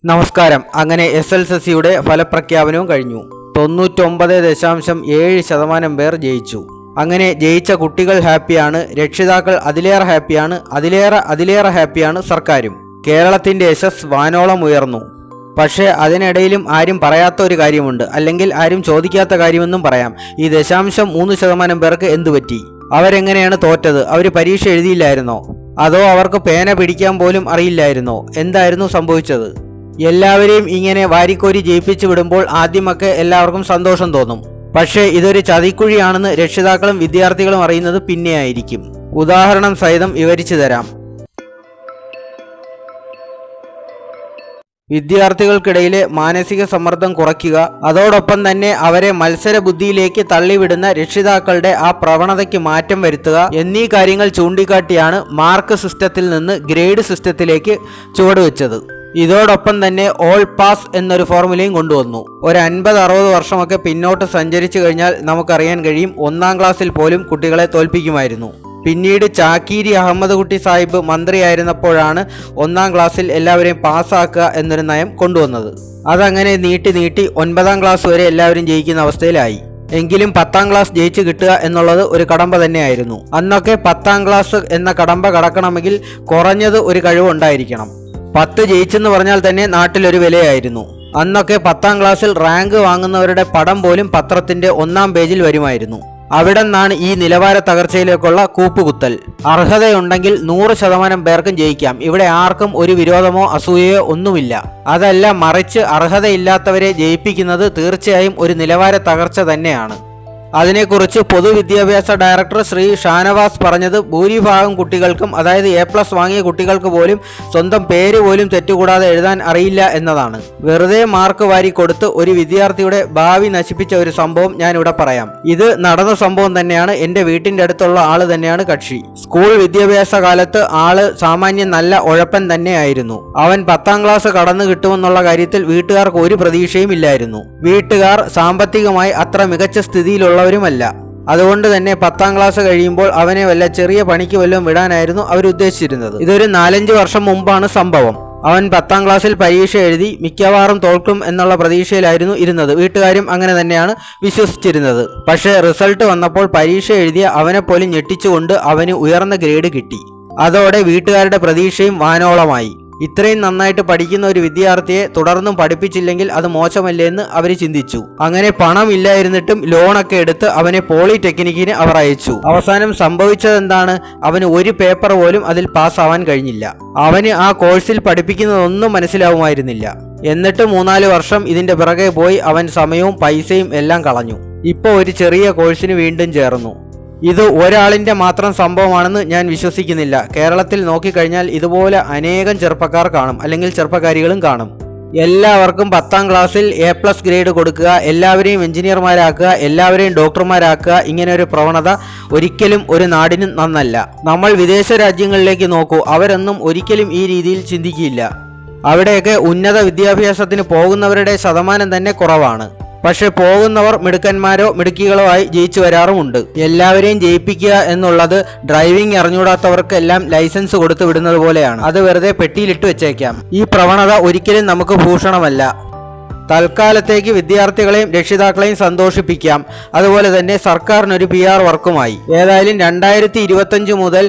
നമസ്കാരം. അങ്ങനെ SSLCയുടെ ഫലപ്രഖ്യാപനവും കഴിഞ്ഞു. 99.7% പേർ ജയിച്ചു. അങ്ങനെ ജയിച്ച കുട്ടികൾ ഹാപ്പിയാണ്, രക്ഷിതാക്കൾ അതിലേറെ ഹാപ്പിയാണ്, അതിലേറെ ഹാപ്പിയാണ് സർക്കാരും. കേരളത്തിന്റെ യശസ് വാനോളം ഉയർന്നു. പക്ഷേ അതിനിടയിലും ആരും പറയാത്ത ഒരു കാര്യമുണ്ട്, അല്ലെങ്കിൽ ആരും ചോദിക്കാത്ത കാര്യമെന്നും പറയാം. ഈ 0.3% പേർക്ക് എന്തുപറ്റി? അവരെങ്ങനെയാണ് തോറ്റത്? അവർ പരീക്ഷ എഴുതിയില്ലായിരുന്നോ? അതോ അവർക്ക് പേന പിടിക്കാൻ പോലും അറിയില്ലായിരുന്നോ? എന്തായിരുന്നു സംഭവിച്ചത്? എല്ലാവരെയും ഇങ്ങനെ വാരിക്കോരി ജയിപ്പിച്ചു വിടുമ്പോൾ ആദ്യമൊക്കെ എല്ലാവർക്കും സന്തോഷം തോന്നും. പക്ഷേ ഇതൊരു ചതിക്കുഴിയാണെന്ന് രക്ഷിതാക്കളും വിദ്യാർത്ഥികളും അറിയുന്നത് പിന്നെയായിരിക്കും. ഉദാഹരണം സഹിതം വിവരിച്ചു തരാം. വിദ്യാർത്ഥികൾക്കിടയിലെ മാനസിക സമ്മർദ്ദം കുറയ്ക്കുക, അതോടൊപ്പം തന്നെ അവരെ മത്സര ബുദ്ധിയിലേക്ക് തള്ളിവിടുന്ന രക്ഷിതാക്കളുടെ ആ പ്രവണതയ്ക്ക് മാറ്റം വരുത്തുക എന്നീ കാര്യങ്ങൾ ചൂണ്ടിക്കാട്ടിയാണ് മാർക്ക് സിസ്റ്റത്തിൽ നിന്ന് ഗ്രേഡ് സിസ്റ്റത്തിലേക്ക് ചുവടുവെച്ചത്. ഇതോടൊപ്പം തന്നെ ഓൾ പാസ് എന്നൊരു ഫോർമുലയും കൊണ്ടുവന്നു. ഒരു 50-60 വർഷമൊക്കെ പിന്നോട്ട് സഞ്ചരിച്ചു കഴിഞ്ഞാൽ നമുക്കറിയാൻ കഴിയും, 1-ാം ക്ലാസ്സിൽ പോലും കുട്ടികളെ തോൽപ്പിക്കുമായിരുന്നു. പിന്നീട് ചാക്കീരി അഹമ്മദ് കുട്ടി സാഹിബ് മന്ത്രിയായിരുന്നപ്പോഴാണ് 1-ാം ക്ലാസ്സിൽ എല്ലാവരെയും പാസ്സാക്കുക എന്നൊരു നയം കൊണ്ടുവന്നത്. അതങ്ങനെ നീട്ടി 9-ാം ക്ലാസ് വരെ എല്ലാവരും ജയിക്കുന്ന അവസ്ഥയിലായി. എങ്കിലും 10-ാം ക്ലാസ് ജയിച്ചു കിട്ടുക എന്നുള്ളത് ഒരു കടമ്പ തന്നെയായിരുന്നു. അന്നൊക്കെ 10-ാം ക്ലാസ് എന്ന കടമ്പ കടക്കണമെങ്കിൽ കുറഞ്ഞത് ഒരു കഴിവുണ്ടായിരിക്കണം. 10 ജയിച്ചെന്ന് പറഞ്ഞാൽ തന്നെ നാട്ടിലൊരു വിലയായിരുന്നു. അന്നൊക്കെ 10-ാം ക്ലാസ്സിൽ റാങ്ക് വാങ്ങുന്നവരുടെ പടം പോലും പത്രത്തിന്റെ 1-ാം പേജിൽ വരുമായിരുന്നു. അവിടെ നിന്നാണ് ഈ നിലവാര തകർച്ചയിലേക്കുള്ള കൂപ്പുകുത്തൽ. അർഹതയുണ്ടെങ്കിൽ 100% പേർക്കും ജയിക്കാം. ഇവിടെ ആർക്കും ഒരു വിരോധമോ അസൂയയോ ഒന്നുമില്ല. അതല്ല, മറിച്ച് അർഹതയില്ലാത്തവരെ ജയിപ്പിക്കുന്നത് തീർച്ചയായും ഒരു നിലവാര തകർച്ച തന്നെയാണ്. അതിനെക്കുറിച്ച് പൊതുവിദ്യാഭ്യാസ ഡയറക്ടർ ശ്രീ ഷാനവാസ് പറഞ്ഞത്, ഭൂരിഭാഗം കുട്ടികൾക്കും, അതായത് A+ വാങ്ങിയ കുട്ടികൾക്ക് പോലും സ്വന്തം പേര് പോലും തെറ്റുകൂടാതെ എഴുതാൻ അറിയില്ല എന്നതാണ്. വെറുതെ മാർക്ക് വാരി കൊടുത്ത് ഒരു വിദ്യാർത്ഥിയുടെ ഭാവി നശിപ്പിച്ച ഒരു സംഭവം ഞാൻ ഇവിടെ പറയാം. ഇത് നടന്ന സംഭവം തന്നെയാണ്. എൻ്റെ വീട്ടിൻ്റെ അടുത്തുള്ള ആള് തന്നെയാണ് കക്ഷി. സ്കൂൾ വിദ്യാഭ്യാസ കാലത്ത് ആള് സാമാന്യം നല്ല ഉഴപ്പൻ തന്നെയായിരുന്നു. അവൻ 10-ാം ക്ലാസ് കടന്നു കിട്ടുമെന്നുള്ള കാര്യത്തിൽ വീട്ടുകാർക്ക് ഒരു പ്രതീക്ഷയും ഇല്ലായിരുന്നു. വീട്ടുകാർ സാമ്പത്തികമായി അത്ര മികച്ച സ്ഥിതിയിലുള്ള രുമല്ല. അതുകൊണ്ട് തന്നെ 10-ാം ക്ലാസ് കഴിയുമ്പോൾ അവനെ വല്ല ചെറിയ പണിക്ക് വല്ലതും വിടാനായിരുന്നു അവർ ഉദ്ദേശിച്ചിരുന്നത്. ഇതൊരു 4-5 വർഷം മുമ്പാണ് സംഭവം. അവൻ 10-ാം ക്ലാസ്സിൽ പരീക്ഷ എഴുതി മിക്കവാറും തോൽക്കും എന്നുള്ള പ്രതീക്ഷയിലായിരുന്നു ഇരുന്നത്. വീട്ടുകാരും അങ്ങനെ തന്നെയാണ് വിശ്വസിച്ചിരുന്നത്. പക്ഷേ റിസൾട്ട് വന്നപ്പോൾ പരീക്ഷ എഴുതിയ അവനെ പോലും ഞെട്ടിച്ചുകൊണ്ട് അവന് ഉയർന്ന ഗ്രേഡ് കിട്ടി. അതോടെ വീട്ടുകാരുടെ പ്രതീക്ഷയും വാനോളമായി. ഇത്രയും നന്നായിട്ട് പഠിക്കുന്ന ഒരു വിദ്യാർത്ഥിയെ തുടർന്നും പഠിപ്പിച്ചില്ലെങ്കിൽ അത് മോശമല്ലേ എന്ന് അവർ ചിന്തിച്ചു. അങ്ങനെ പണം ഇല്ലായിരുന്നിട്ടും ലോണൊക്കെ എടുത്ത് അവനെ പോളിടെക്നിക്കിന് അവർ അയച്ചു. അവസാനം സംഭവിച്ചതെന്താണ്? അവന് ഒരു പേപ്പർ പോലും അതിൽ പാസ്സാവാൻ കഴിഞ്ഞില്ല. അവന് ആ കോഴ്സിൽ പഠിപ്പിക്കുന്നതൊന്നും മനസ്സിലാവുമായിരുന്നില്ല. എന്നിട്ട് 3-4 വർഷം ഇതിന്റെ പിറകെ പോയി അവൻ സമയവും പൈസയും എല്ലാം കളഞ്ഞു. ഇപ്പോൾ ഒരു ചെറിയ കോഴ്സിന് വീണ്ടും ചേർന്നു. ഇത് ഒരാളിൻ്റെ മാത്രം സംഭവമാണെന്ന് ഞാൻ വിശ്വസിക്കുന്നില്ല. കേരളത്തിൽ നോക്കിക്കഴിഞ്ഞാൽ ഇതുപോലെ അനേകം ചെറുപ്പക്കാർ കാണും, അല്ലെങ്കിൽ ചെറുപ്പക്കാരികളും കാണും. എല്ലാവർക്കും 10-ാം ക്ലാസ്സിൽ A+ ഗ്രേഡ് കൊടുക്കുക, എല്ലാവരെയും എഞ്ചിനീയർമാരാക്കുക, എല്ലാവരെയും ഡോക്ടർമാരാക്കുക, ഇങ്ങനെ ഒരു പ്രവണത ഒരിക്കലും ഒരു നാടിനും നന്നല്ല. നമ്മൾ വിദേശ രാജ്യങ്ങളിലേക്ക് നോക്കൂ, അവരൊന്നും ഒരിക്കലും ഈ രീതിയിൽ ചിന്തിക്കില്ല. അവിടെയൊക്കെ ഉന്നത വിദ്യാഭ്യാസത്തിന് പോകുന്നവരുടെ ശതമാനം തന്നെ കുറവാണ്. പക്ഷെ പോകുന്നവർ മിടുക്കന്മാരോ മിടുക്കികളോ ആയി ജയിച്ചു വരാറുമുണ്ട്. എല്ലാവരെയും ജയിപ്പിക്കുക എന്നുള്ളത് ഡ്രൈവിംഗ് അറിഞ്ഞൂടാത്തവർക്കെല്ലാം ലൈസൻസ് കൊടുത്തു വിടുന്നത് പോലെയാണ്. അത് വെറുതെ പെട്ടിയിലിട്ട് വെച്ചേക്കാം. ഈ പ്രവണത ഒരിക്കലും നമുക്ക് ഭൂഷണമല്ല. തൽക്കാലത്തേക്ക് വിദ്യാർത്ഥികളെയും രക്ഷിതാക്കളെയും സന്തോഷിപ്പിക്കാം. അതുപോലെ തന്നെ സർക്കാരിനൊരു PR വർക്കുമായി. ഏതായാലും 2025 മുതൽ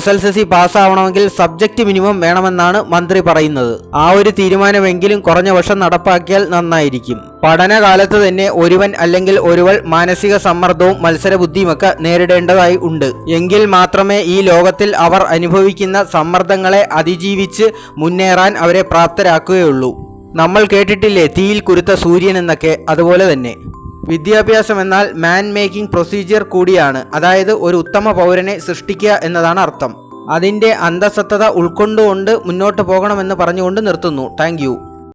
SSLC പാസ്സാവണമെങ്കിൽ സബ്ജക്റ്റ് മിനിമം വേണമെന്നാണ് മന്ത്രി പറയുന്നത്. ആ ഒരു തീരുമാനമെങ്കിലും കുറഞ്ഞ വർഷം നടപ്പാക്കിയാൽ നന്നായിരിക്കും. പഠനകാലത്ത് തന്നെ ഒരുവൻ അല്ലെങ്കിൽ ഒരുവൾ മാനസിക സമ്മർദ്ദവും മത്സരബുദ്ധിയുമൊക്കെ നേരിടേണ്ടതായി ഉണ്ട്. എങ്കിൽ മാത്രമേ ഈ ലോകത്തിൽ അവർ അനുഭവിക്കുന്ന സമ്മർദ്ദങ്ങളെ അതിജീവിച്ച് മുന്നേറാൻ അവരെ പ്രാപ്തരാക്കുകയുള്ളൂ. നമ്മൾ കേട്ടിട്ടില്ലേ തീയിൽ കുരുത്ത സൂര്യൻ എന്നൊക്കെ? അതുപോലെ തന്നെ വിദ്യാഭ്യാസം എന്നാൽ മാൻ മേക്കിംഗ് പ്രൊസീജിയർ കൂടിയാണ്. അതായത് ഒരു ഉത്തമ പൗരനെ സൃഷ്ടിക്കുക എന്നതാണ് അർത്ഥം. അതിൻ്റെ അന്തസത്തത ഉൾക്കൊണ്ടുകൊണ്ട് മുന്നോട്ട് പോകണമെന്ന് പറഞ്ഞുകൊണ്ട് നിർത്തുന്നു. Thank you.